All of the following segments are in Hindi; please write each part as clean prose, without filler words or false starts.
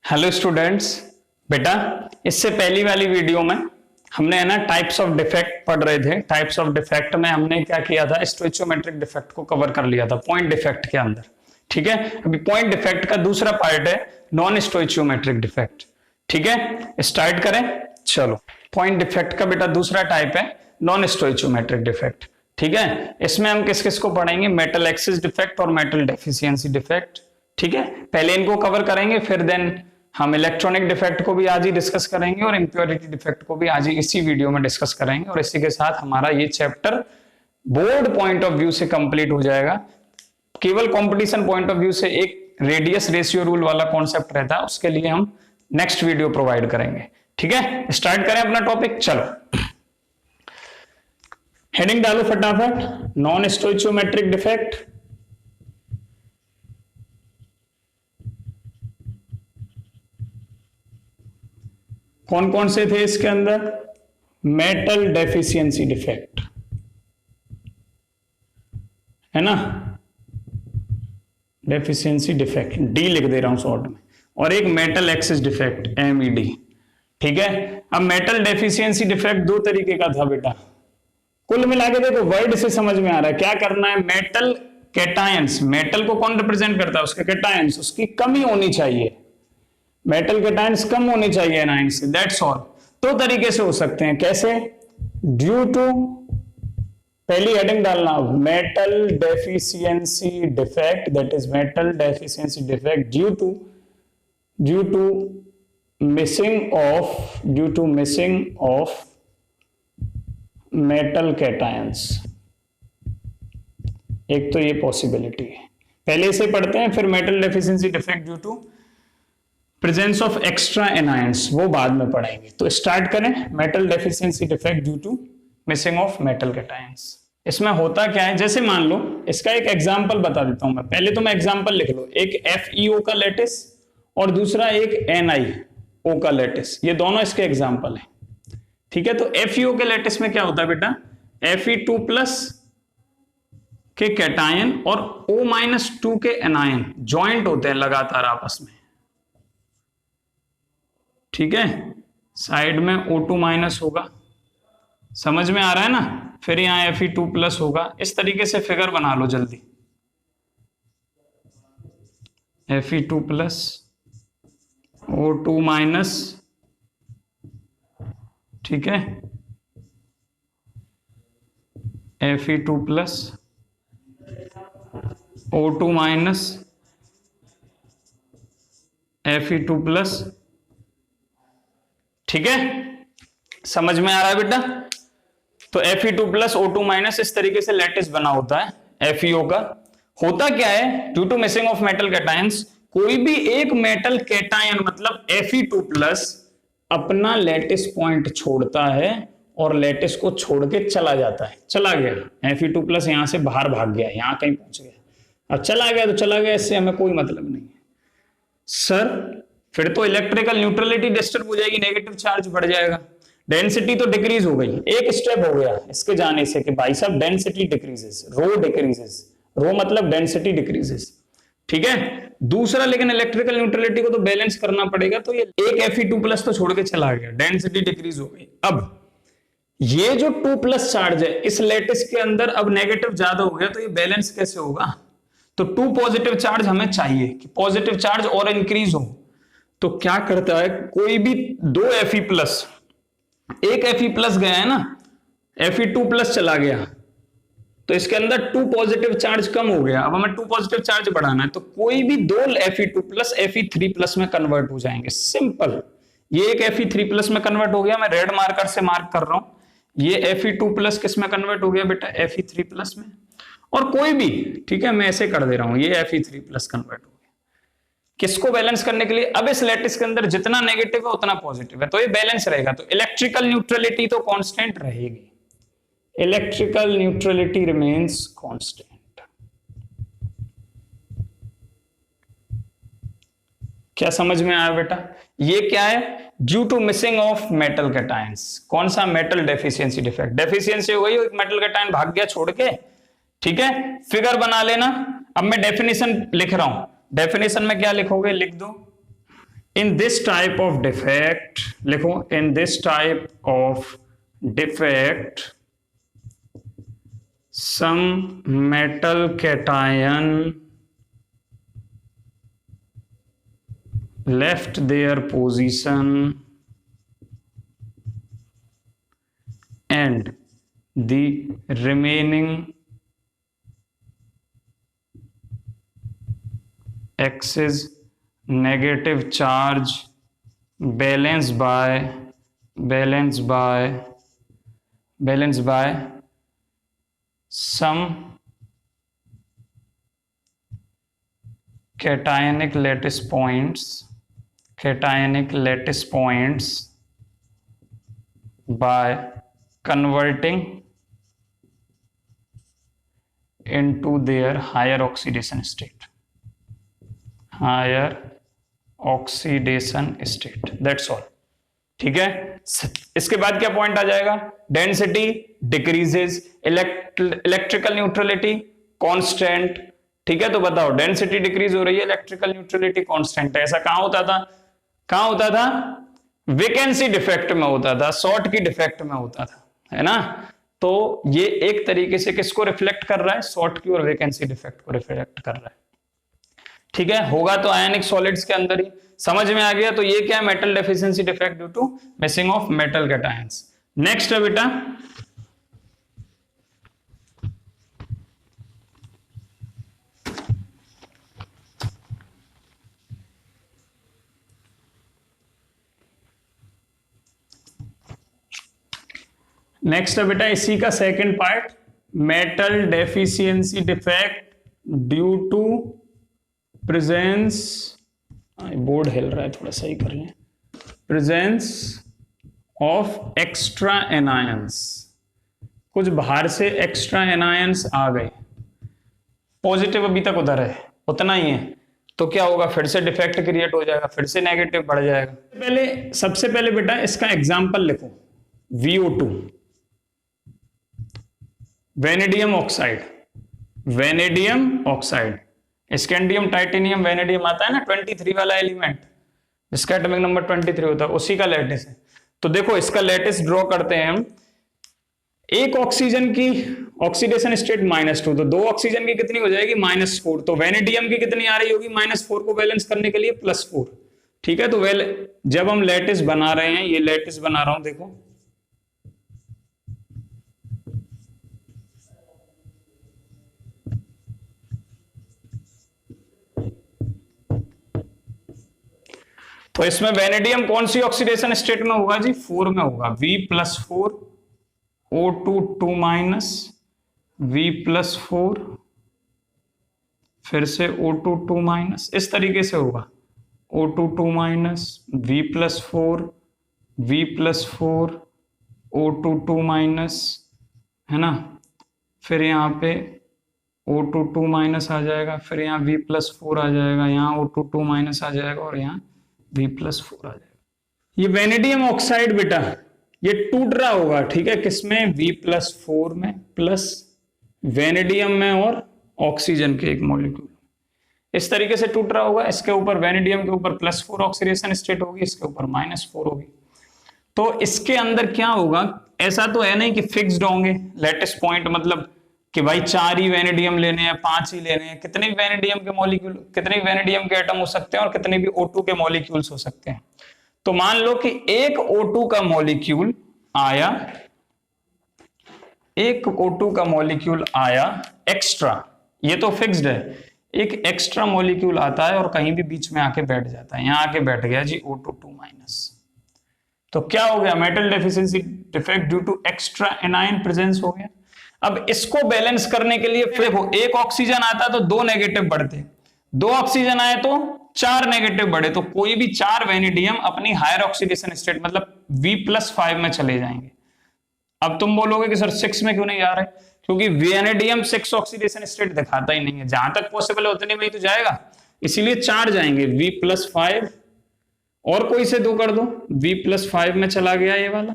Hello students. बेटा इससे पहली वाली वीडियो में हमने है ना टाइप्स ऑफ डिफेक्ट पढ़ रहे थे। टाइप्स ऑफ डिफेक्ट में हमने क्या किया था, स्टोइचियोमेट्रिक डिफेक्ट को कवर कर लिया था पॉइंट डिफेक्ट के अंदर। ठीक है, अभी पॉइंट डिफेक्ट का दूसरा पार्ट है नॉन स्टोइचियोमेट्रिक डिफेक्ट। ठीक है, स्टार्ट करें। चलो, पॉइंट डिफेक्ट का बेटा दूसरा टाइप है नॉन स्टोइचियोमेट्रिक डिफेक्ट। ठीक है, इसमें हम किस किस को पढ़ेंगे, मेटल एक्सिस डिफेक्ट और मेटल डेफिशिएंसी डिफेक्ट। ठीक है, पहले इनको कवर करेंगे, फिर देन हम इलेक्ट्रॉनिक डिफेक्ट को भी आज ही डिस्कस करेंगे और इंप्योरिटी डिफेक्ट को भी आज ही इसी वीडियो में डिस्कस करेंगे। और इसी के साथ हमारा ये chapter board point of view से कंप्लीट हो जाएगा। केवल कंपटीशन पॉइंट ऑफ व्यू से एक रेडियस रेशियो रूल वाला कॉन्सेप्ट रहता है, उसके लिए हम नेक्स्ट वीडियो प्रोवाइड करेंगे। ठीक है, स्टार्ट करें अपना टॉपिक। चलो, हेडिंग डालो फटाफट, नॉन स्टोइचियोमेट्रिक डिफेक्ट। कौन कौन से थे इसके अंदर, मेटल डेफिशिएंसी डिफेक्ट है ना, डेफिशिएंसी डिफेक्ट डी लिख दे रहा हूं शॉर्ट में, और एक मेटल एक्सिस डिफेक्ट MED। ठीक है, अब मेटल डेफिशिएंसी डिफेक्ट दो तरीके का था बेटा। कुल मिला के देखो, वर्ड से समझ में आ रहा है क्या करना है। मेटल कैटायंस, मेटल को कौन रिप्रेजेंट करता है, उसके कैटायंस, उसकी कमी होनी चाहिए। मेटल कैटायंस कम होने चाहिए एनायन से, दैट्स ऑल। दो तरीके से हो सकते हैं, कैसे, ड्यू टू, पहली हेडिंग डालना metal deficiency defect, that is metal deficiency defect due to missing of metal cations. एक तो ये पॉसिबिलिटी है, पहले इसे पढ़ते हैं, फिर metal deficiency defect due to presence of extra anions, वो बाद में पढ़ेंगे। तो स्टार्ट करें, metal deficiency defect due to missing of metal cations. इसमें होता क्या है, जैसे मान लो, इसका एक एग्जांपल बता देता हूं मैं। पहले तो मैं एग्जांपल लिख लो, एक FeO का लैटिस और दूसरा एक NiO का लैटिस, ये दोनों इसके एग्जांपल है। ठीक है, तो FeO के लैटिस में क्या होता है बेटा, Fe2+ के कैटायन और O-2 के एनायन ज्वाइंट होते हैं लगातार आपस में। ठीक है, साइड में O2- होगा, समझ में आ रहा है ना, फिर यहां Fe2+ होगा। इस तरीके से फिगर बना लो जल्दी, Fe2+ O2-, ठीक है, Fe2+ O2-, Fe2+। ठीक है, समझ में आ रहा है बेटा। तो Fe2+ O2-, इस तरीके से लैटिस बना होता है FeO का। होता क्या है, due to missing of metal cations, कोई भी एक मेटल कैटायन मतलब Fe2+ अपना लैटिस पॉइंट छोड़ता है और लैटिस को छोड़ के चला जाता है। चला गया Fe2+ यहां से बाहर भाग गया, यहां कहीं पहुंच गया। अब चला गया तो चला गया, इससे हमें कोई मतलब नहीं है सर। फिर तो इलेक्ट्रिकल न्यूट्रलिटी डिस्टर्ब हो जाएगी, नेगेटिव चार्ज बढ़ जाएगा, डेंसिटी तो डिक्रीज हो गई। एक स्टेप हो गया इसके जाने से कि भाई साहब डेंसिटी डिक्रीजेस, रो डिक्रीजेस, रो मतलब डेंसिटी डिक्रीजेस। ठीक है, दूसरा लेकिन इलेक्ट्रिकल न्यूट्रलिटी को तो बैलेंस करना पड़ेगा, तो ये एक Fe2+ तो छोड़ के चला गया, डेंसिटी डिक्रीज हो गई। अब ये जो 2+ चार्ज है इस लैटिस के अंदर अब नेगेटिव ज्यादा हो गया, तो ये बैलेंस कैसे होगा। तो 2 पॉजिटिव चार्ज हमें चाहिए कि पॉजिटिव चार्ज और इंक्रीज हो। तो क्या करता है, कोई भी 2 Fe+, एक Fe+ गया है ना, Fe2+ चला गया, तो इसके अंदर 2 पॉजिटिव चार्ज कम हो गया। अब हमें 2 पॉजिटिव चार्ज बढ़ाना है, तो कोई भी 2 Fe2+ Fe3+ में कन्वर्ट हो जाएंगे, सिंपल। ये एक Fe3+ में कन्वर्ट हो गया, मैं रेड मार्कर से मार्क कर रहा हूं। ये Fe2+ किस में कन्वर्ट हो गया बेटा, Fe3+ में। और कोई भी, ठीक है, मैं ऐसे कर दे रहा हूं, ये Fe3+ कन्वर्ट हो गया। किसको बैलेंस करने के लिए, अब इस लैटिस के अंदर जितना नेगेटिव है उतना पॉजिटिव है, तो ये बैलेंस रहेगा। तो इलेक्ट्रिकल न्यूट्रलिटी तो कांस्टेंट रहेगी, इलेक्ट्रिकल न्यूट्रलिटी रिमेन्स कांस्टेंट। क्या समझ में आया बेटा, ये क्या है, due to missing of metal cations. कौन सा, मेटल डेफिशिएंसी डिफेक्ट। डेफिशिएंसी हो गई, एक मेटल कैटायन भाग गया छोड़ के। ठीक है, फिगर बना लेना। अब मैं डेफिनेशन लिख रहा हूं, डेफिनेशन में क्या लिखोगे, लिख दो, in this type of defect, लिखो, in this type of defect some metal cation left their position and the remaining excess negative charge balanced by some cationic lattice points by converting into their higher oxidation state. That's all. ठीक है, इसके बाद क्या पॉइंट आ जाएगा? Density decreases, electrical neutrality constant. ठीक है, तो बताओ डेंसिटी डिक्रीज हो रही है, इलेक्ट्रिकल न्यूट्रलिटी कांस्टेंट है। ऐसा कहां होता था? वैकेंसी डिफेक्ट में होता था, शॉर्ट की डिफेक्ट में होता था, है ना। तो ये एक तरीके से किसको रिफ्लेक्ट कर रहा है? शॉर्ट की और वैकेंसी डिफेक्ट को रिफ्लेक्ट कर रहा है। ठीक है, होगा तो आयनिक सॉलिड्स के अंदर ही। समझ में आ गया? तो ये क्या है? Metal deficiency defect due to missing of metal cations. Next है बेटा इसी का second part, metal deficiency defect due to presence, board हिल रहा है, थोड़ा सही कर लें, प्रेजेंस ऑफ एक्स्ट्रा एनायंस। कुछ बाहर से एक्स्ट्रा एनायंस आ गए, पॉजिटिव अभी तक उधर है, उतना ही है, तो क्या होगा? फिर से डिफेक्ट क्रिएट हो जाएगा, फिर से नेगेटिव बढ़ जाएगा। सबसे पहले बेटा इसका एग्जांपल लिखो, VO2, vanadium oxide, scandium, titanium, vanadium आता है ना, 23 वाला एलिमेंट जिसका एटॉमिक नंबर 23 होता है, उसी का लैटिस है। तो देखो इसका लैटिस ड्रॉ करते हैं हम। एक ऑक्सीजन की ऑक्सीडेशन स्टेट -2, तो दो ऑक्सीजन की कितनी हो जाएगी? -4। तो वेनेडियम की कितनी आ रही होगी? -4 को बैलेंस करने के लिए +4। ठीक है, तो जब हम लैटिस बना रहे हैं, ये लैटिस बना रहा हूं, देखो तो इसमें वेनेडियम कौन सी ऑक्सीडेशन स्टेट में होगा जी? 4 में होगा, V+4 O2 2- V+4 फिर से O2 2-, इस तरीके से होगा, O2 2- V+4 V+4 O2 2-, है ना। फिर यहाँ पे O2 2- आ जाएगा, फिर यहाँ V+4 आ जाएगा, यहाँ O2 2- आ जाएगा और यहाँ V+4 आ जाएगा। ये वेनेडियम ऑक्साइड बेटा ये टूट रहा होगा, ठीक है, किसमें? V+4 में, प्लस वेनेडियम में और ऑक्सीजन के एक मॉलिक्यूल, इस तरीके से टूट रहा होगा। इसके ऊपर वेनेडियम के ऊपर +4 ऑक्सीडेशन स्टेट होगी, इसके ऊपर -4 होगी। तो इसके अंदर क्या होगा? ऐसा तो है नहीं कि फिक्स्ड होंगे लैटिस पॉइंट, मतलब कि भाई 4 ही वेनेडियम लेने हैं, 5 ही लेने हैं। कितने भी वेनेडियम के मॉलिक्यूल, कितने वेनेडियम के एटम हो सकते हैं और कितने भी O2 के मॉलिक्यूल्स हो सकते हैं। तो मान लो कि एक O2 का मॉलिक्यूल आया, एक्स्ट्रा, ये तो फिक्स्ड है, एक एक्स्ट्रा मॉलिक्यूल आता है और कहीं भी बीच में आके बैठ जाता है। यहां आके बैठ गया जी O2 2-, तो क्या हो गया? Metal deficiency defect due to extra anion presence हो गया। अब इसको बैलेंस करने के लिए फिर एक ऑक्सीजन आता तो 2 नेगेटिव बढ़ते, 2 ऑक्सीजन आए तो 4 नेगेटिव बढ़े, तो कोई भी 4 वेनेडियम अपनी हायर ऑक्सीडेशन स्टेट मतलब V+5 में चले जाएंगे। अब तुम बोलोगे कि सर 6 में क्यों नहीं जा रहे? क्योंकि वेनेडियम 6 ऑक्सीडेशन स्टेट दिखाता ही नहीं है, जहां तक पॉसिबल है उतने में ही तो जाएगा, इसीलिए 4 जाएंगे। V+5 और कोई से 2 कर दो, V+5 में चला गया ये वाला,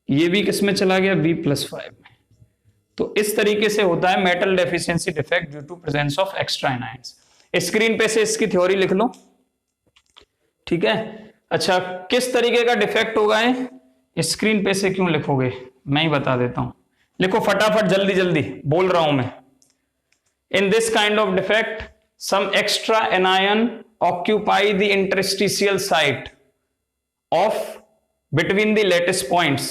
ये भी किस में चला गया? V+5 में। तो इस तरीके से होता है metal deficiency defect due to presence of extra anions. Screen पे से इसकी थ्योरी लिख लो, ठीक है। अच्छा, किस तरीके का डिफेक्ट होगा ये, स्क्रीन पे से क्यों लिखोगे, मैं ही बता देता हूं, लिखो फटाफट, जल्दी जल्दी बोल रहा हूं मैं। In this kind of defect some extra anion occupy the interstitial site of between the lattice points,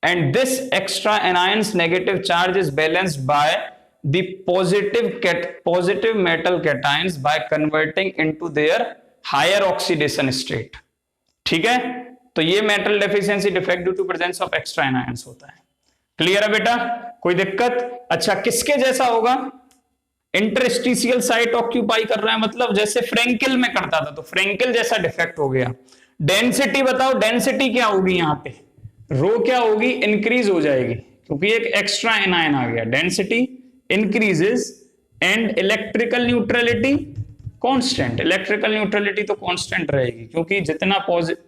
and this extra anion's negative charge is balanced by the positive metal cations by converting into their higher oxidation state। ठीक है, तो ये metal deficiency defect due to presence of extra anions होता है। क्लियर है बेटा, कोई दिक्कत? अच्छा, किसके जैसा होगा, इंटरस्टिशियल साइट ऑक्यूपाई कर रहा है, मतलब जैसे फ्रेंकिल में करता था, तो फ्रेंकिल जैसा डिफेक्ट हो गया। डेंसिटी बताओ, डेंसिटी क्या होगी यहां पे, रो क्या होगी, इंक्रीज हो जाएगी, क्योंकि एक एक्स्ट्रा एनायन आ गया, density increases and electrical neutrality constant. Electrical neutrality तो कांस्टेंट रहेगी, क्योंकि जितना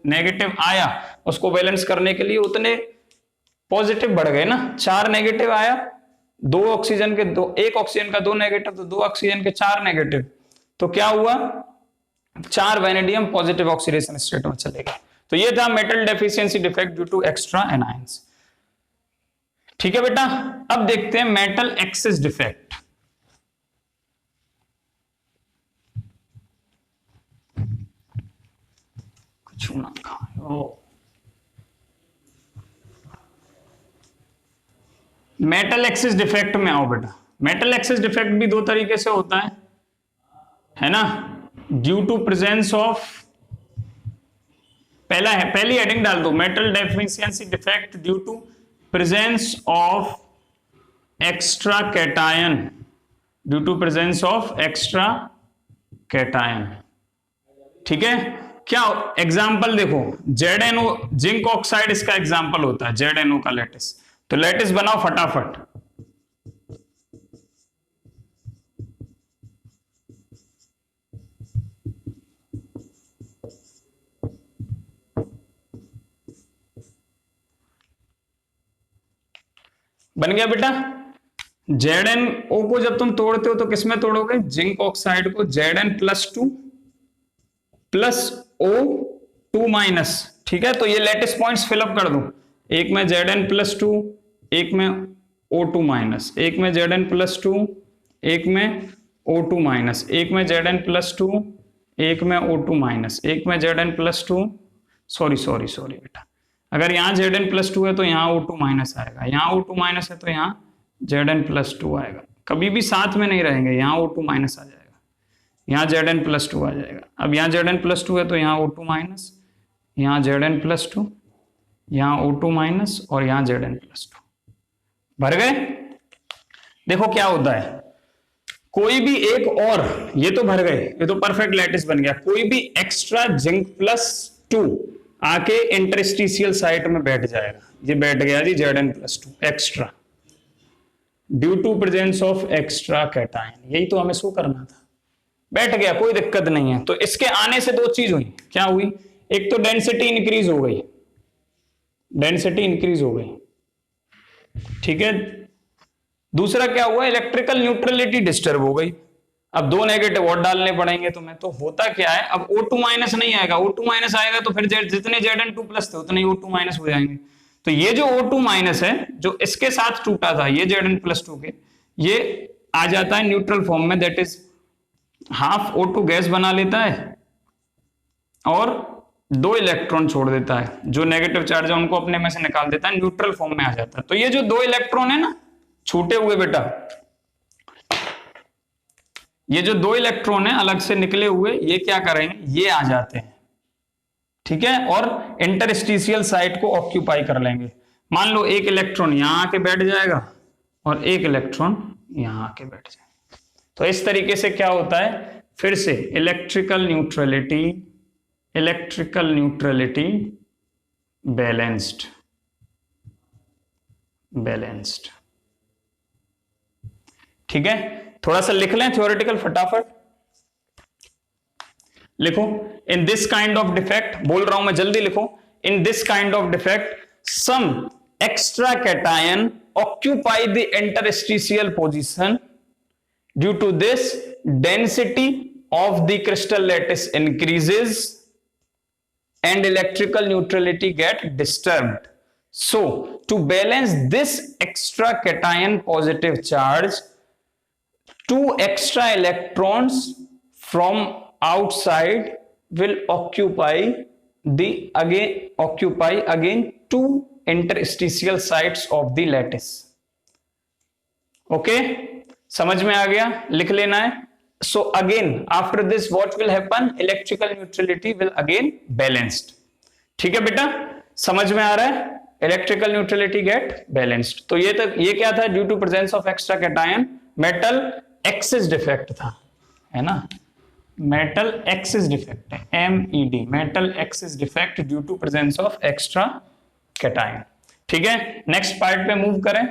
नेगेटिव आया उसको बैलेंस करने के लिए उतने पॉजिटिव बढ़ गए ना। 4 नेगेटिव आया, 2 ऑक्सीजन के 2, 1 ऑक्सीजन का 2 नेगेटिव, तो 2 ऑक्सीजन के 4 नेगेटिव, तो क्या हुआ, 4 वैनेडियम पॉजिटिव ऑक्सीडेशन स्टेट में चले गए। तो ये था metal deficiency defect due to extra anions. ठीक है बेटा, अब देखते हैं मेटल एक्सेस डिफेक्ट। कुछ ना खाओ। मेटल एक्सेस डिफेक्ट में आओ बेटा। मेटल एक्सेस डिफेक्ट भी 2 तरीके से होता है ना, ड्यू टू प्रेजेंस ऑफ, पहला है, पहली हेडिंग डाल दो, metal deficiency defect due to presence of extra cation, due to presence of extra cation. ठीक है, क्या एग्जांपल देखो, ZnO जिंक ऑक्साइड इसका एग्जांपल होता है, ZnO का लैटिस। तो लैटिस बनाओ फटाफट। बन गया बेटा। ZnO को जब तुम तोड़ते हो तो किसमें तोड़ोगे, जिंक ऑक्साइड को Zn+2 प्लस O2-। ठीक है, तो ये लेटिस पॉइंट्स फिलअप कर दो, एक में Zn+2, एक में O2-, एक में Zn+2, एक में O2-, एक में Zn+2, एक में O2-, एक में Zn+2, सॉरी बेटा, अगर यहाँ Zn+2 है तो यहाँ O2- आएगा, यहाँ O2- है तो यहाँ Zn+2 आएगा, कभी भी साथ में नहीं रहेंगे, यहाँ O2- आ जाएगा, यहाँ Zn+2 आ जाएगा। अब यहाँ Zn+2 है तो यहाँ O2-, यहाँ Zn+2, यहाँ O2- और यहाँ Zn+2, भर गए। देखो क्या होता है, कोई भी एक और, ये तो भर गए, ये तो परफेक्ट लैटिस बन गया, कोई भी एक्स्ट्रा Zn+2 आके इंटरस्टिशियल साइट में बैठ जाएगा, ये बैठ गया जी Zn+2 extra, due to presence of extra cation, यही तो हमें शो करना था, बैठ गया, कोई दिक्कत नहीं है। तो इसके आने से 2 चीज हुई, क्या हुई, एक तो डेंसिटी इंक्रीज हो गई, डेंसिटी इंक्रीज हो गई, ठीक है। दूसरा क्या हुआ, इलेक्ट्रिकल न्यूट्रलिटी डिस्टर्ब हो गई। अब 2 नेगेटिव और डालने पड़ेंगे तुम्हें, तो होता क्या है, अब O2- नहीं आएगा, O2- आएगा तो फिर जितने Zn2+ थे उतने O2- हो जाएंगे। तो ये जो O2- है, जो इसके साथ टूटा था, ये Zn+2 के, ये आ जाता है न्यूट्रल फॉर्म में, that is half O2 gas बना लेता है और 2 इलेक्ट्रॉन छोड़ देता है, जो नेगेटिव चार्ज है उनको अपने में से निकाल देता है, न्यूट्रल फॉर्म में आ जाता है। तो ये जो 2 इलेक्ट्रॉन है ना छूटे हुए बेटा, ये जो 2 इलेक्ट्रॉन है अलग से निकले हुए, ये क्या करेंगे, ये आ जाते हैं, ठीक है, और इंटरस्टिशियल साइट को ऑक्यूपाई कर लेंगे। मान लो एक इलेक्ट्रॉन यहां आके बैठ जाएगा और एक इलेक्ट्रॉन यहां आके बैठ जाएगा। तो इस तरीके से क्या होता है, फिर से इलेक्ट्रिकल न्यूट्रलिटी बैलेंस्ड, ठीक है। थोड़ा सा लिख लें थ्योरेटिकल फटाफट, लिखो, in this kind of defect, बोल रहा हूं मैं, जल्दी लिखो, in this kind of defect some extra cation occupy the interstitial position, due to this density of the crystal lattice increases and electrical neutrality get disturbed. So to balance this extra cation positive charge, two extra electrons from outside will occupy again two interstitial sites of the lattice. Okay, समझ में आ गया, लिख लेना है. So again after this what will happen, electrical neutrality will again balanced. ठीक है बेटा, समझ में आ रहा है, electrical neutrality get balanced. तो ये क्या था, due to presence of extra cation, metal axis defect था, है ना, metal axis defect है, MED, metal axis defect due to presence of extra cation. ठीक है, नेक्स्ट पार्ट पे मूव करें.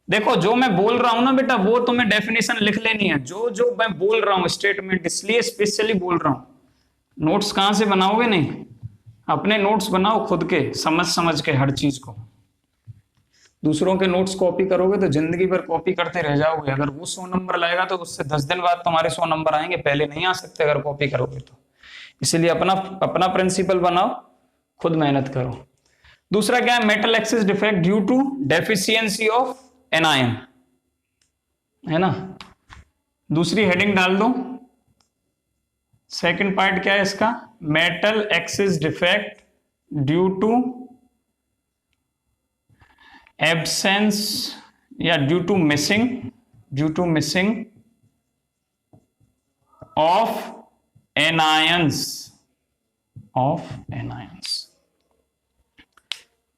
देखो जो मैं बोल रहा हूं ना बेटा, वो तुम्हें डेफिनेशन लिख लेनी है, जो मैं बोल रहा हूं स्टेटमेंट, इसलिए स्पेशली बोल रहा हूं. नोट्स कहां से बनाओगे, नहीं अपने नोट्स बनाओ खुद के, समझ के हर चीज को. दूसरों के नोट्स कॉपी करोगे तो जिंदगी भर कॉपी करते रह जाओगे. अगर वो 100 नंबर लाएगा तो उससे 10 दिन बाद तुम्हारे 100 नंबर आएंगे, पहले नहीं आ सकते अगर कॉपी करोगे तो. इसलिए अपना प्रिंसिपल बनाओ, खुद मेहनत करो. दूसरा क्या है, metal excess defect due to deficiency of anion, है ना. दूसरी हेडिंग डाल दो. सेकंड पार्ट क्या है इसका, metal excess defect due to absence या due to missing of anions.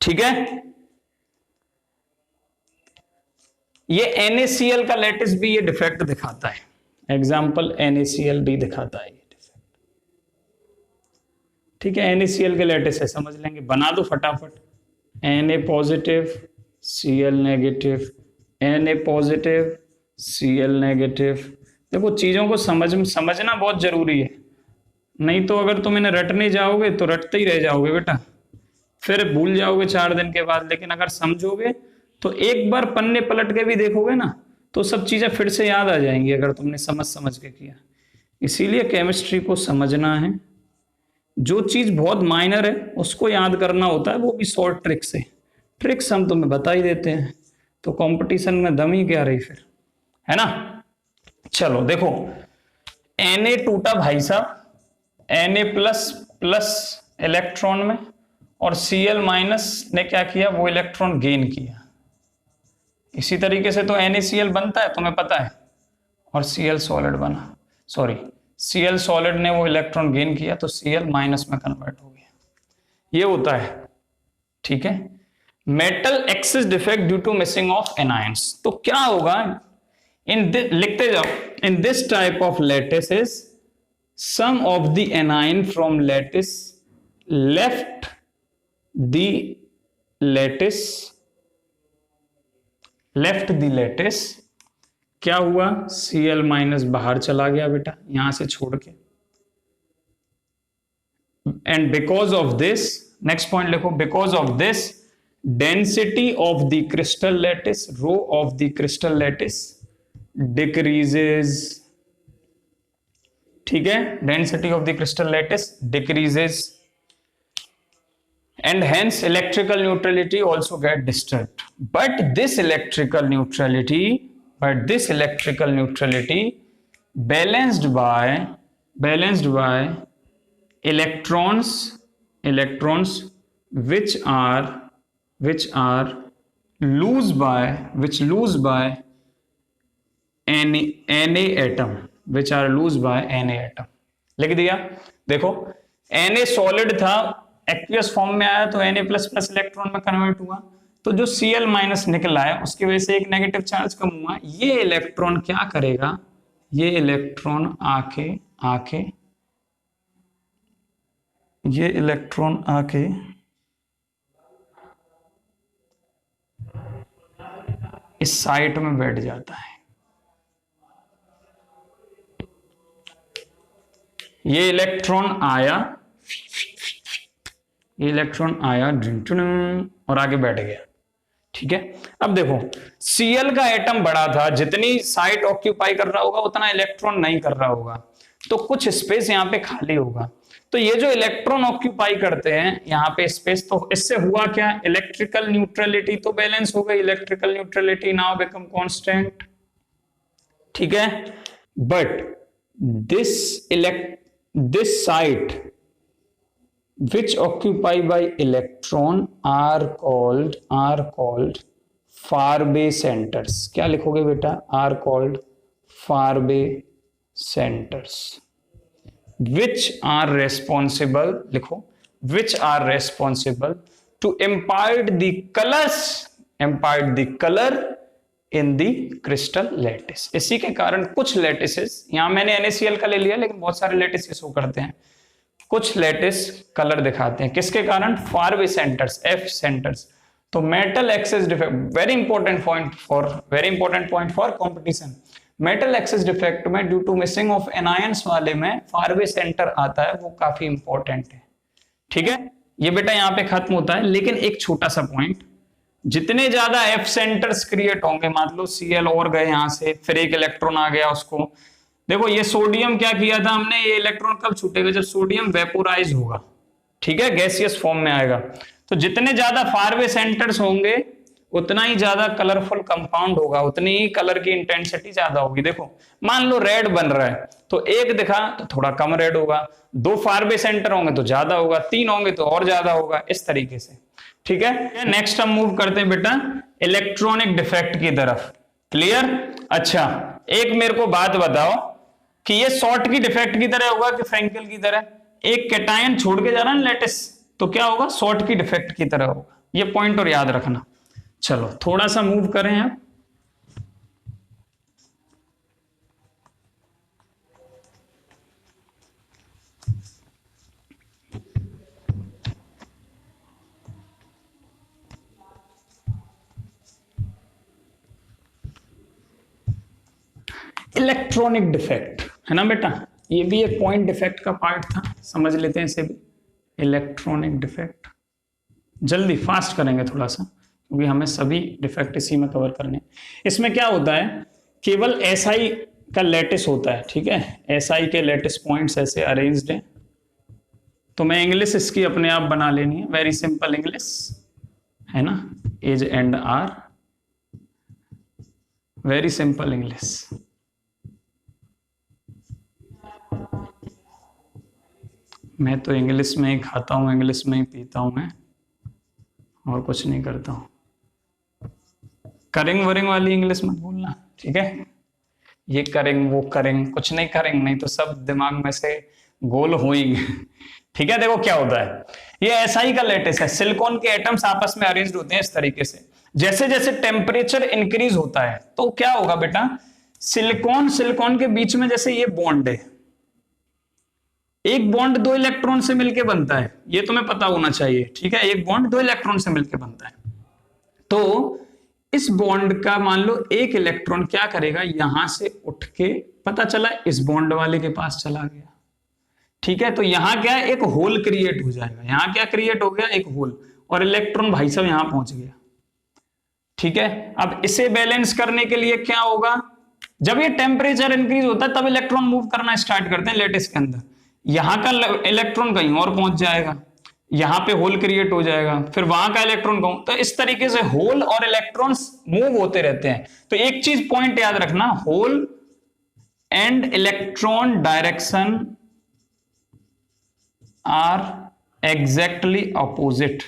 ठीक है, ये NaCl का लैटिस भी ये डिफेक्ट दिखाता है. एग्जाम्पल NaCl भी दिखाता है ये डिफेक्ट. ठीक है, NaCl के लैटिस है, समझ लेंगे, बना दो फटाफट. Na positive Cl negative, Na positive Cl negative. देखो चीजों को समझना बहुत जरूरी है, नहीं तो अगर तुम इन्हें रटने जाओगे तो रटते ही रह जाओगे बेटा, फिर भूल जाओगे 4 दिन के बाद. लेकिन अगर समझोगे तो एक बार पन्ने पलट के भी देखोगे ना तो सब चीजें फिर से याद आ जाएंगी, अगर तुमने समझ के किया. इसीलिए केमिस्ट्री को समझना है, जो चीज बहुत माइनर है उसको याद करना होता है, वो भी शॉर्ट ट्रिक से. ट्रिक्स हम तुम्हें बता ही देते हैं, तो कंपटीशन में दम ही क्या रही फिर, है ना. चलो देखो, Na टूटा भाई साहब, Na प्लस इलेक्ट्रॉन में, और Cl माइनस ने क्या किया, वो इलेक्ट्रॉन गेन किया. इसी तरीके से तो NaCl बनता है, तुम्हें पता है, और Cl सॉलिड बना. सॉरी, Cl सॉलिड ने वो इलेक्ट्रॉन गेन किया तो Cl माइनस में कन्वर्ट हो गया. ये होता है. ठीक है, metal excess defect due to missing of anions. तो क्या होगा, लिखते जाओ, in this type of lattice is some of the anion from lattice left the lattice. क्या हुआ, Cl माइनस बाहर चला गया बेटा, यहां से छोड़ के. And because of this, next point लिखो, because of this density of the crystal lattice, rho of the crystal lattice decreases. ठीक है, density of the crystal lattice decreases, and hence electrical neutrality also get disturbed. But this electrical neutrality balanced by electrons which lose by Na atom, which are lose by Na atom. लिख दिया. देखो Na सॉलिड था, एक्वियस फॉर्म में आया तो Na++ इलेक्ट्रॉन में कन्वर्ट हुआ, तो जो Cl माइनस निकला है उसकी वजह से एक नेगेटिव चार्ज कम हुआ. ये इलेक्ट्रॉन क्या करेगा, ये इलेक्ट्रॉन आके इस साइट में बैठ जाता है. ये इलेक्ट्रॉन आया और आगे बैठ गया. ठीक है, अब देखो Cl का एटम बड़ा था, जितनी साइट ऑक्यूपाई कर रहा होगा उतना इलेक्ट्रॉन नहीं कर रहा होगा, तो कुछ स्पेस यहाँ पे खाली होगा. तो ये जो इलेक्ट्रॉन ऑक्यूपाई करते हैं यहाँ पे स्पेस, तो इससे हुआ क्या, इलेक्ट्रिकल न्यूट्रलिटी तो बैलेंस हो गई, electrical neutrality now become constant, ठीक है। But this site which occupy by electron are called Faraday centers। क्या लिखोगे बेटा, are called Faraday centers which are responsible, लिखो, which are responsible to impart the color in the crystal lattice। इसी के कारण कुछ लैटिसेस, यहां मैंने NaCl का ले लिया लेकिन बहुत सारे लैटिसेस शो करते हैं, कुछ लैटिस कलर दिखाते हैं, किसके कारण, फारवे सेंटर्स, एफ सेंटर्स। तो metal excess defect, very important point for competition. Metal excess defect में due to missing of anions वाले में फारवे सेंटर आता है, वो काफी इंपॉर्टेंट है, ठीक है। ये बेटा यहाँ पे खत्म होता है, लेकिन एक छोटा सा पॉइंट, जितने ज्यादा एफ सेंटर्स क्रिएट होंगे, मान लो Cl और गए यहां से, फिर एक इलेक्ट्रॉन आ गया उसको, देखो ये सोडियम क्या किया था हमने, ये इलेक्ट्रॉन कब छूटेगा, जब सोडियम वेपोराइज होगा, ठीक है, गैसियस फॉर्म में आएगा। तो जितने ज्यादा फारवे सेंटर्स होंगे उतना ही ज्यादा कलरफुल कंपाउंड होगा, उतनी ही कलर की इंटेंसिटी ज्यादा होगी। देखो मान लो रेड बन रहा है, तो एक दिखा तो थोड़ा कम रेड होगा, दो फारवे सेंटर होंगे तो ज्यादा होगा, तीन होंगे तो और ज्यादा होगा, इस तरीके से, ठीक है। नेक्स्ट हम मूव करते हैं बेटा इलेक्ट्रॉनिक डिफेक्ट की तरफ, क्लियर। अच्छा एक मेरे को बात बताओ कि ये शॉर्ट की डिफेक्ट की तरह होगा कि फ्रैंकेल की तरह, एक कैटायन छोड़ के जा रहा है लैटिस, तो क्या होगा, शॉर्ट की डिफेक्ट की तरह होगा, ये पॉइंट और याद रखना। चलो थोड़ा सा मूव करें अब, इलेक्ट्रॉनिक डिफेक्ट है ना बेटा, ये भी एक पॉइंट डिफेक्ट का पार्ट था, समझ लेते हैं इसे भी। इलेक्ट्रॉनिक डिफेक्ट जल्दी फास्ट करेंगे थोड़ा सा, क्योंकि हमें सभी डिफेक्ट इसी में कवर करने। इसमें क्या होता है, केवल SI का लैटिस होता है, ठीक है, SI के लैटिस पॉइंट्स ऐसे अरेंज्ड हैं। तो मैं इंग्लिश इसकी अपने आप बना लेनी है, वेरी सिंपल इंग्लिश है ना, as and are, very simple English. मैं तो इंग्लिश में ही खाता हूं, इंग्लिश में ही पीता हूं मैं, और कुछ नहीं करता हूं। करेंग वरिंग वाली इंग्लिश मत बोलना, ठीक है, ये करेंग वो करेंग कुछ नहीं करेंगे, नहीं तो सब दिमाग में से गोल होएंगे, ठीक है। देखो क्या होता है, ये SI का लैटिस है, सिलिकॉन के एटम्स आपस में अरेंज्ड होते हैं इस तरीके से। जैसे जैसे टेम्परेचर इंक्रीज होता है तो क्या होगा बेटा, सिलिकॉन के बीच में जैसे ये बॉन्ड है, एक बॉन्ड दो इलेक्ट्रॉन से मिलकर बनता है, ये तुम्हें पता होना चाहिए, ठीक है, एक बॉन्ड दो इलेक्ट्रॉन से मिलकर बनता है। तो इस बॉन्ड का मान लो एक इलेक्ट्रॉन क्या करेगा, यहां से उठ के पता चला इस बॉन्ड वाले के पास चला गया, ठीक है। तो यहां क्या है, एक होल क्रिएट हो जाएगा, यहां क्या क्रिएट हो गया, एक होल, और इलेक्ट्रॉन भाई साहब यहां पहुंच गया, ठीक है। अब इसे बैलेंस करने के लिए क्या होगा, जब ये टेम्परेचर इंक्रीज होता है तब इलेक्ट्रॉन मूव करना स्टार्ट करते हैं लैटिस के अंदर, यहां का इलेक्ट्रॉन कहीं और पहुंच जाएगा, यहां पे होल क्रिएट हो जाएगा, फिर वहां का इलेक्ट्रॉन कहीं, तो इस तरीके से होल और इलेक्ट्रॉन्स मूव होते रहते हैं। तो एक चीज पॉइंट याद रखना, hole and electron direction are exactly opposite,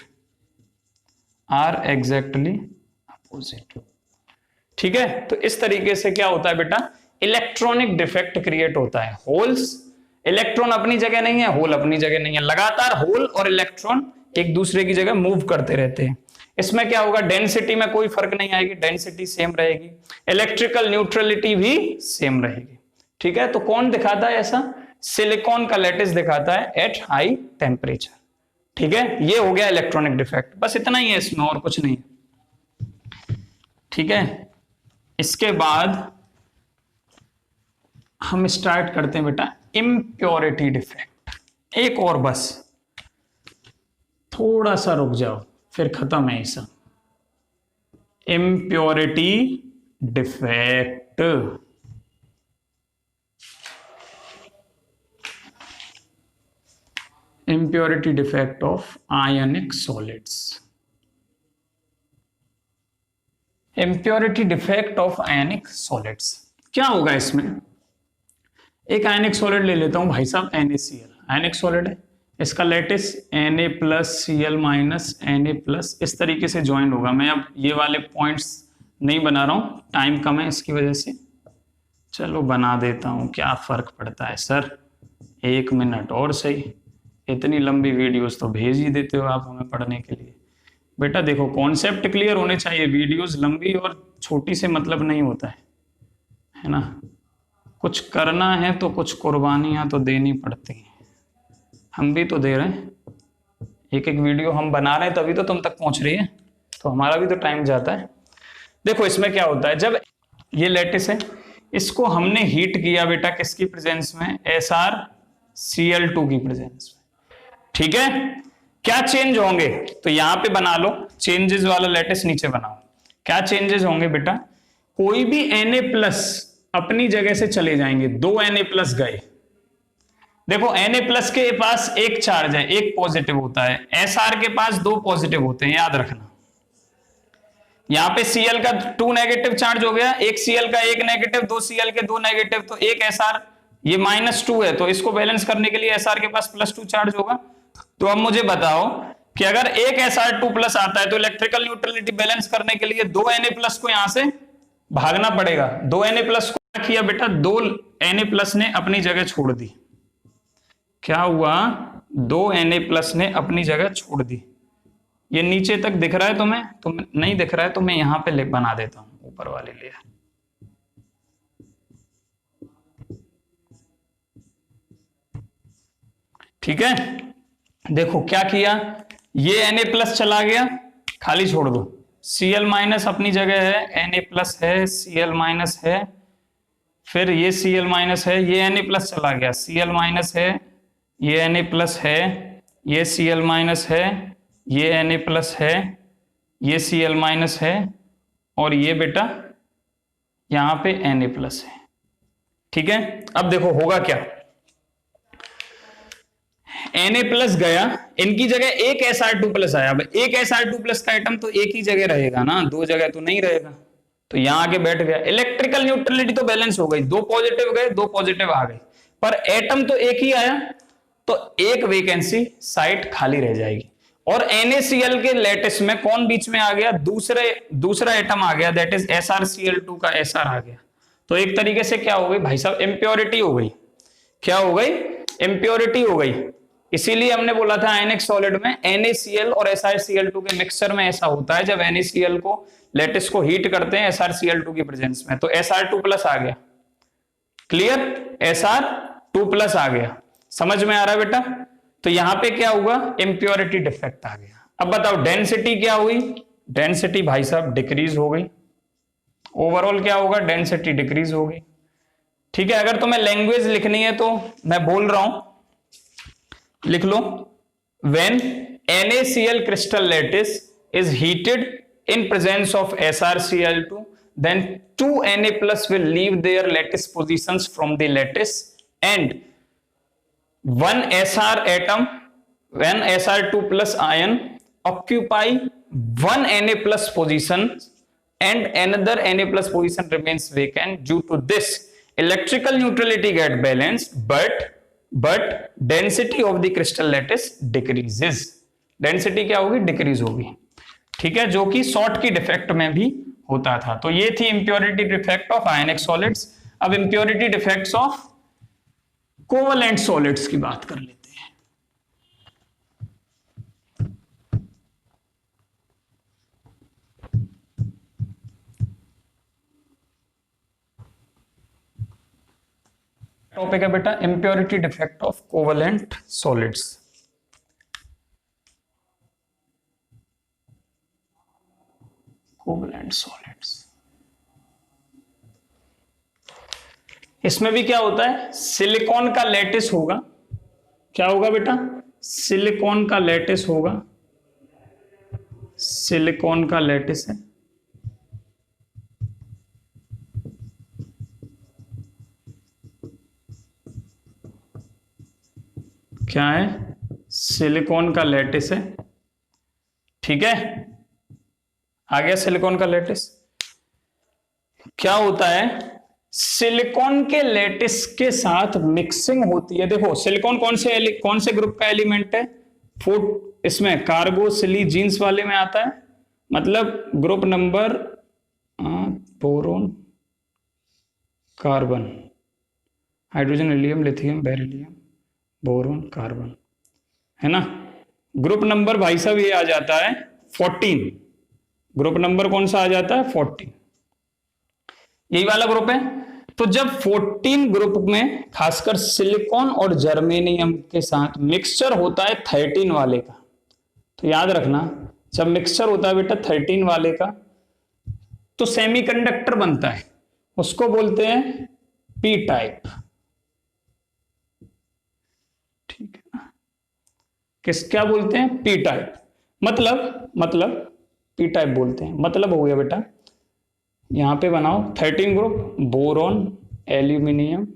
ठीक है। तो इस तरीके से क्या होता है बेटा, इलेक्ट्रॉनिक डिफेक्ट क्रिएट होता है। होल्स, इलेक्ट्रॉन अपनी जगह नहीं है, होल अपनी जगह नहीं है, लगातार होल और इलेक्ट्रॉन एक दूसरे की जगह मूव करते रहते हैं। इसमें क्या होगा, डेंसिटी में कोई फर्क नहीं आएगी, डेंसिटी सेम रहेगी, इलेक्ट्रिकल न्यूट्रलिटी भी सेम रहेगी, ठीक है। तो कौन दिखाता है ऐसा, सिलिकॉन का लैटिस दिखाता है एट हाई टेम्परेचर, ठीक है। ये हो गया इलेक्ट्रॉनिक डिफेक्ट, बस इतना ही है इसमें, और कुछ नहीं है, ठीक है। इसके बाद हम स्टार्ट करते हैं बेटा इम्प्योरिटी डिफेक्ट। एक और बस, थोड़ा सा रुक जाओ फिर खत्म है ये सब। Impurity defect, impurity defect of ionic solids. Impurity defect of ionic solids क्या होगा इसमें? एक आयनिक सॉलिड ले लेता हूं भाई साहब, NaCl आयनिक सॉलिड है, इसका lattice Na plus Cl minus Na plus इस तरीके से ज्वाइन होगा। मैं अब ये वाले पॉइंट्स नहीं बना रहा हूं, टाइम कम है इसकी वजह से, चलो बना देता हूं, क्या फर्क पड़ता है सर, 1 मिनट और सही, इतनी लंबी वीडियोस तो भेज ही देते हो आप हमें पढ़ने के लिए। बेटा देखो कॉन्सेप्ट क्लियर होने चाहिए, वीडियोस लंबी और छोटी से मतलब नहीं होता है ना। कुछ करना है तो कुछ कुर्बानियां तो देनी पड़ती हैं, हम भी तो दे रहे हैं, एक एक वीडियो हम बना रहे हैं तभी तो तुम तक पहुंच रही है, तो हमारा भी तो टाइम जाता है। देखो इसमें क्या होता है, जब ये लेटिस है इसको हमने हीट किया बेटा किसकी प्रेजेंस में, SrCl2 की प्रेजेंस में, ठीक है। क्या चेंज होंगे, तो यहां पे बना लो चेंजेस वाला लेटिस, नीचे बनाओ। क्या चेंजेस होंगे बेटा, कोई भी Na प्लस अपनी जगह से चले जाएंगे, 2 Na प्लस गए, देखो Na प्लस के पास एक चार्ज है, एक पॉजिटिव होता है, Sr के पास 2 पॉजिटिव होते हैं, याद रखना। यहां पे Cl का 2 नेगेटिव चार्ज हो गया, एक Cl का 1 नेगेटिव, 2 Cl के 2 नेगेटिव, तो एक Sr, ये -2 है, तो इसको बैलेंस करने के लिए Sr के पास +2 चार्ज होगा। तो अब मुझे बताओ कि अगर एक Sr2 प्लस आता है तो इलेक्ट्रिकल न्यूट्रलिटी बैलेंस करने के लिए 2 Na प्लस को यहां से भागना पड़ेगा। 2 Na प्लस को क्या किया बेटा, 2 Na प्लस ने अपनी जगह छोड़ दी, क्या हुआ, 2 Na प्लस ने अपनी जगह छोड़ दी। ये नीचे तक दिख रहा है तुम्हें, तो नहीं दिख रहा है तो मैं यहां पे बना देता हूं ऊपर वाले लेयर। ठीक है, देखो क्या किया, ये Na प्लस चला गया, खाली छोड़ दो, Cl माइनस अपनी जगह है, Na प्लस है, Cl माइनस है, फिर ये Cl माइनस है, ये Na प्लस चला गया, Cl माइनस है, ये Na प्लस है, ये Cl माइनस है, ये Na प्लस है, ये Cl माइनस है, और ये बेटा यहां पे Na प्लस है। ठीक है, अब देखो होगा क्या, Na प्लस गया, इनकी जगह एक Sr2 प्लस आया। अब एक Sr2 प्लस का एटम तो एक ही जगह रहेगा ना, 2 जगह तो नहीं रहेगा, तो यहां आके बैठ गया। इलेक्ट्रिकल न्यूट्रलिटी तो बैलेंस हो गई, 2 पॉजिटिव गए, 2 पॉजिटिव आ गए, पर एटम तो एक ही आया, तो एक वैकेंसी साइट खाली रह जाएगी। और NaCl के लेटिस में कौन बीच में आ गया, दूसरा एटम आ गया, दैट इज SrCl2 का Sr आ गया। तो एक तरीके से क्या हो गई भाई साहब, इम्प्योरिटी हो गई। क्या हो गई, इम्प्योरिटी हो गई। इसीलिए हमने बोला था आयनिक सॉलिड में NaCl और SrCl2 के मिक्सचर में ऐसा होता है, जब NaCl को लेटिस को हीट करते हैं SrCl2 की प्रेजेंस में, तो Sr2 प्लस आ गया, क्लियर, Sr2 प्लस आ गया, समझ में आ रहा है बेटा। तो यहां पे क्या हुआ, इम्प्योरिटी डिफेक्ट आ गया। अब बताओ डेंसिटी क्या हुई, डेंसिटी भाई साहब डिक्रीज हो गई, ओवरऑल क्या होगा, डेंसिटी डिक्रीज हो गई। ठीक है, अगर तुम्हें लैंग्वेज लिखनी है तो मैं बोल रहा हूं, लिख लो, when NaCl crystal lattice is heated in presence of SrCl2, then 2 Na plus will leave their lattice positions from the lattice and one Sr atom, one Sr2 plus ion occupy one Na plus position and another Na plus position remains vacant. Due to this, electrical neutrality get balanced, but density of the crystal lattice decreases. Density क्या होगी, डिक्रीज होगी। ठीक है, जो कि शॉर्ट की डिफेक्ट में भी होता था। तो ये थी impurity defect of ionic solids. अब impurity defects of covalent solids की बात कर लेते हैं। टॉपिक है बेटा impurity defect of covalent solids. Covalent solids, इसमें भी क्या होता है, सिलिकॉन का लैटिस होगा। क्या होगा बेटा, सिलिकॉन का लैटिस होगा, सिलिकॉन का लैटिस है, क्या है, सिलिकॉन का लैटिस है, ठीक है, आ गया सिलिकॉन का लैटिस। क्या होता है, सिलिकॉन के लैटिस के साथ मिक्सिंग होती है। देखो सिलिकॉन कौन से ग्रुप का एलिमेंट है, इसमें कार्बोसिली जीन्स वाले में आता है, मतलब group number boron carbon, hydrogen helium lithium beryllium boron carbon, है ना। ग्रुप नंबर भाई साहब ये आ जाता है 14, ग्रुप नंबर कौन सा आ जाता है 14, यही वाला ग्रुप है। तो जब 14 ग्रुप में खासकर सिलिकॉन और जर्मेनियम के साथ मिक्सचर होता है 13 वाले का, तो याद रखना जब मिक्सचर होता है बेटा 13 वाले का तो सेमीकंडक्टर बनता है, उसको बोलते हैं पी टाइप, ठीक है ना। क्या बोलते हैं, पी टाइप, मतलब पी टाइप बोलते हैं। मतलब हो गया बेटा, यहां पे बनाओ 13 ग्रुप, बोरॉन एल्यूमिनियम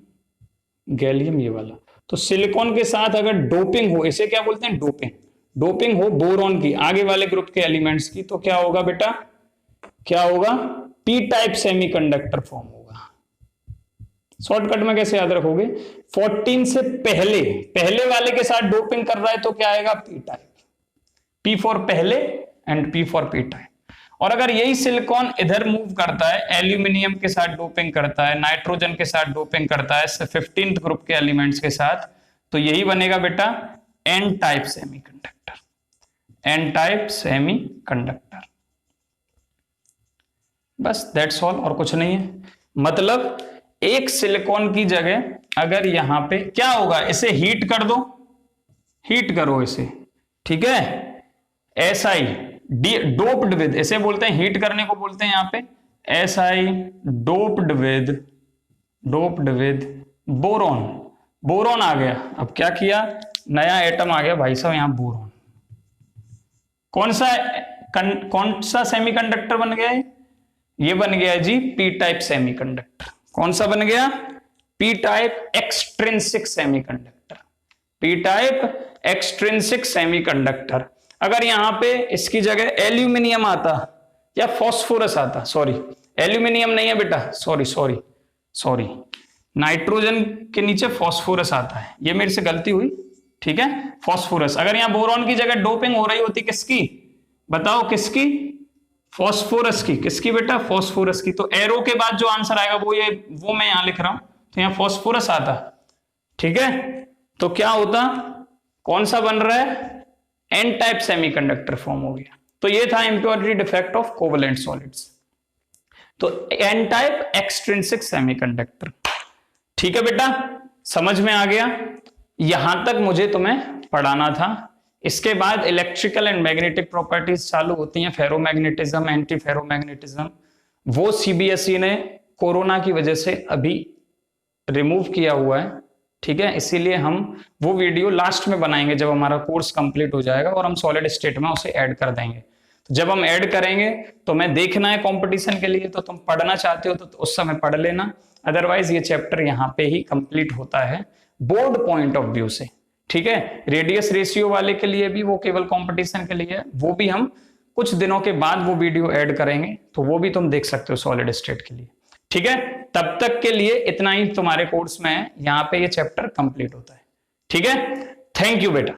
गैलियम, ये वाला। तो सिलिकॉन के साथ अगर डोपिंग हो, इसे क्या बोलते हैं डोपिंग हो बोरॉन की, आगे वाले ग्रुप के एलिमेंट्स की, तो क्या होगा बेटा, क्या होगा, पी टाइप सेमीकंडक्टर फॉर्म होगा। शॉर्टकट में कैसे याद रखोगे, 14 से पहले वाले के साथ डोपिंग कर रहा है तो क्या आएगा, पी टाइप, पी फॉर पहले and P for P type. और अगर यही सिलिकॉन इधर मूव करता है, एल्यूमिनियम के साथ डोपिंग करता है, नाइट्रोजन के साथ डोपिंग करता है 15th ग्रुप के एलिमेंट्स के साथ, तो यही बनेगा बेटा n type semiconductor, n type semiconductor. बस दैट्स ऑल, और कुछ नहीं है। मतलब एक सिलिकॉन की जगह अगर यहां पे क्या होगा, इसे हीट कर दो, हीट करो इसे, ठीक है, SI डोप्ड विद, इसे बोलते हैं हीट करने को बोलते हैं यहां पे SI doped with boron, boron आ गया। अब क्या किया, नया एटम आ गया भाई साहब यहां बोरॉन, कौन सा सेमीकंडक्टर बन गया है, ये बन गया जी पी टाइप सेमीकंडक्टर। कौन सा बन गया, P type extrinsic semiconductor, P type extrinsic semiconductor. अगर यहां पे इसकी जगह एल्यूमिनियम आता या फॉस्फोरस आता, सॉरी एल्यूमिनियम नहीं है बेटा, सॉरी नाइट्रोजन के नीचे फॉस्फोरस आता है, ये मेरे से गलती हुई, ठीक है, फॉस्फोरस। अगर यहां बोरॉन की जगह डोपिंग हो रही होती किसकी, बताओ किसकी, फॉस्फोरस की, किसकी बेटा, फॉस्फोरस की। तो एरो के बाद जो आंसर आएगा वो मैं यहां लिख रहा हूं, तो यहां फॉस्फोरस आता, ठीक है। तो क्या होता, कौन सा बन रहा है, एन टाइप सेमीकंडक्टर फॉर्म हो गया। तो ये था impurity defect of covalent solids, तो एन टाइप एक्सट्रिंसिक सेमीकंडक्टर, ठीक है बेटा, समझ में आ गया। यहां तक मुझे तुम्हें पढ़ाना था। इसके बाद इलेक्ट्रिकल एंड मैग्नेटिक प्रॉपर्टीज चालू होती हैं, फेरोमैग्नेटिज्म, एंटी फेरोमैग्नेटिज्म, वो सीबीएसई ने कोरोना की वजह से अभी रिमूव किया हुआ है, ठीक है। इसीलिए हम वो वीडियो लास्ट में बनाएंगे जब हमारा कोर्स कंप्लीट हो जाएगा और हम सॉलिड स्टेट में उसे ऐड कर देंगे। तो जब हम ऐड करेंगे तो मैं देखना है कंपटीशन के लिए, तो तुम पढ़ना चाहते हो तो उस समय पढ़ लेना, अदरवाइज ये चैप्टर यहाँ पे ही कंप्लीट होता है बोर्ड पॉइंट ऑफ व्यू से, ठीक है। रेडियस रेशियो वाले के लिए भी वो केवल कंपटीशन के लिए है, वो भी हम कुछ दिनों के बाद वो वीडियो ऐड करेंगे, तो वो भी तुम देख सकते हो सॉलिड स्टेट के लिए, ठीक है। तब तक के लिए इतना ही तुम्हारे कोर्स में है, यहाँ पे ये चैप्टर कंप्लीट होता है, ठीक है। थैंक यू बेटा।